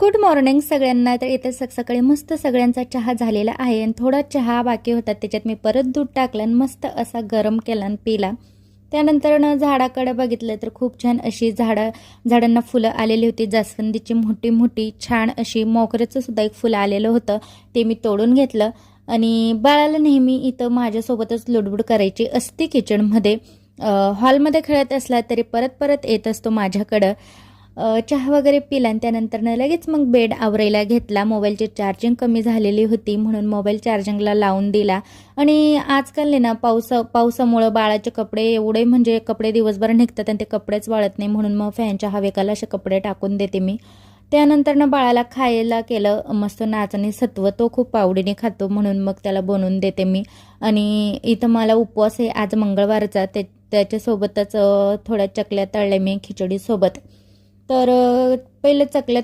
Good morning सगळ्यांना। तर इथे सकाळी मस्त सगळ्यांचा चहा झालेला आहे आणि थोडा चहा बाकी होता, त्याच्यात मी परत दूध टाकलं आणि मस्त असा गरम केला आणि पिला। त्यानंतर झाडाकडे बघितलं तर खूप छान अशी झाडांना फुलं आलेली होती। जास्वंदीची मोठी मोठी छान अशी मोगऱ्याचं सुद्धा एक फुलं आलेलं होतं, ते मी तोडून घेतलं। आणि बाळाला नेहमी इथं माझ्यासोबतच लुडबुड करायची असते किचनमध्ये। हॉलमध्ये खेळत असला तरी परत परत येत असतो माझ्याकडं। चहा वगैरे पिला आणि त्यानंतर लगेच मग बेड आवरायला घेतला। मोबाईलची चार्जिंग कमी झालेली होती म्हणून मोबाईल चार्जिंगला लावून दिला। आणि आजकाल ना पावसामुळे बाळाचे कपडे एवढे म्हणजे कपडे दिवसभर निघतात आणि ते कपडेच वाळत नाही, म्हणून मग फॅनच्या हवेखाली असे कपडे टाकून देते मी। त्यानंतर बाळाला खायला केलं मस्त नाचणी सत्व, तो खूप आवडीने खातो म्हणून मग त्याला बनवून देते मी। आणि इथं मला उपवास आहे आज मंगळवारचा, त्याच्यासोबतच थोड्या चकल्या तळल्या मी खिचडीसोबत। तर पहिले चकल्या